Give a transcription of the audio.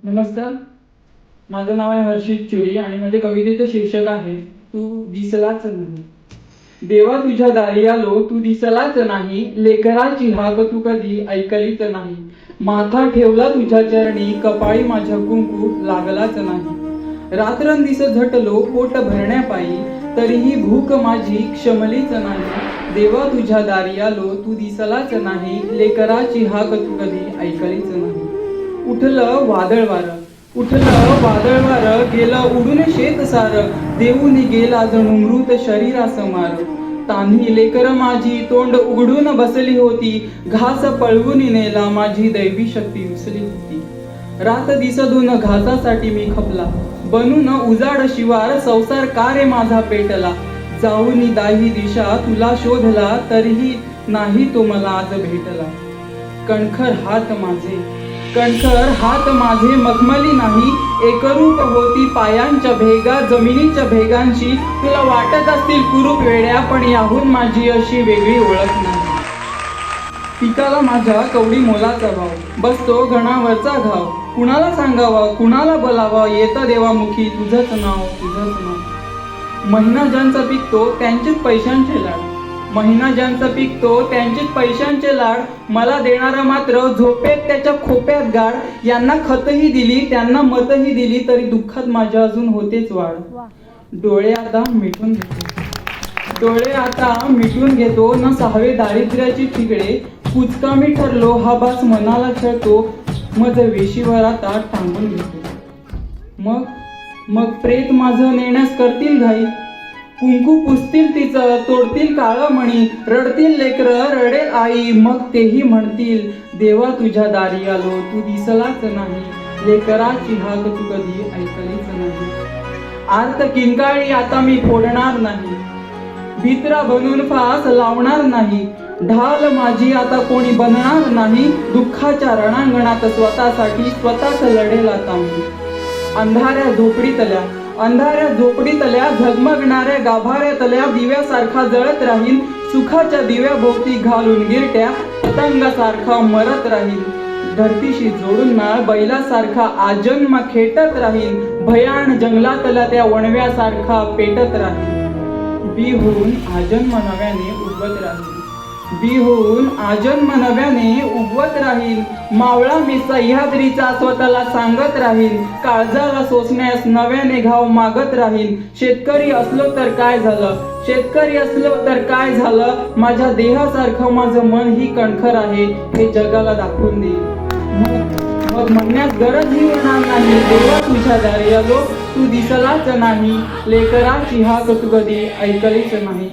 नमस्कार, माझं नाव आहे हर्षित चुरी आणि माझ्या कवितेचं शीर्षक आहे तू दिसलाच नाही. देवा तुझ्या दारी आलो तू दिसलाच नाही, लेकराची हाक तू कधी ऐकलीच नाही. माथा ठेवला तुझ्या चरणी, कपाळी माझ्या कुंकू लागलाच नाही. रात्रंदिस झटलो पोट भरण्यापायी, तरीही भूक माझी क्षमलीच नाही. देवा तुझ्या दारी आलो तू दिसलाच नाही, लेकराची हाक तू कधी ऐकलीच नाही. उठलं वादळ वारं, गेलं उडून शेत सार, देऊन गेला जणू मृत शरीरासमार. तान्ही लेकर माझी तोंड उघडून बसली होती, घास पळवून नेला माझी दैवी शक्ती विसरली होती. रात दिसधून घासासाठी मी खपला, बनून उजाड शिवार संसार का रे माझा पेटला. जाऊनी दाही दिशा तुला शोधला, तरीही नाही तो मला आज भेटला. कणखर हात माझे मखमली नाही, एकरूप होती पायांच्या भेगा जमिनीच्या भेगांशी. तुला वाटत असतील कुरूप वेड्या, पण याहून माझी अशी वेगळी ओळख नाही. पिकाला माझ्या कवडी मोलाचा भाव, बसतो घणावरचा घाव. कुणाला सांगावा कुणाला बोलावा, येतं देवामुखी तुझंच नाव. महिना ज्यांचा पिकतो त्यांचेच पैशांचे लाड, मला देणारा मात्र झोपेत त्याच्या खोप्यात गाड. यांना खतही दिली त्यांना मतही दिली, तरी दुःखात माझ्या अजून होतेच वाढ. डोळे आता मिटून घेतो न सहावे दारिद्र्याची ठिगळे. कुचका मी ठरलो हा भास मनाला छळतो, मज वेशीवर आता टांगून घेतो. मग प्रेत माझं नेण्यास करतील घाई, कुंकू पुसतील तिचं तोडतील काळं मणी. रडतील लेकर रडेल आई, मग तेही म्हणतील देवा तुझ्या दारी आलो तू दिसलाच नाही, लेकराची हाक तू कधी ऐकलीच नाही. आर्त किंकाळी आता मी फोडणार नाही, भित्रा बनून फास लावणार नाही. ढाल माझी आता कोणी बनणार नाही, दुःखाच्या रणांगणात स्वतःच लढेल आता मी. अंधाऱ्या झोपडीतल्या झगमगणाऱ्या गाभाऱ्यातल्या दिव्यासारखा जळत राहील. सुखाच्या दिव्याभोवती घालून गिरट्या पतंगासारखा मरत राहील. धरतीशी जोडून नाळ बैलासारखा आजन्म खेटत राहील. भयान जंगलातल्या त्या वणव्यासारखा पेटत राहील. बी होऊन आजन्म नव्याने उगवत राहील. मावळा मी सह्याद्रीचा स्वतःला सांगत राहील. काळजाला सोसण्यास नव्याने घाव मागत राहील. शेतकरी असलो तर काय झालं, माझ्या देहासारखं माझं मन ही कणखर आहे, हे जगाला दाखवून देईल. मग म्हणण्यास गरजही होणार नाही, देवा तुझ्या दारी आलो तू दिसलाच नाही, लेकराची हाक तू कधी ऐकलीच नाही.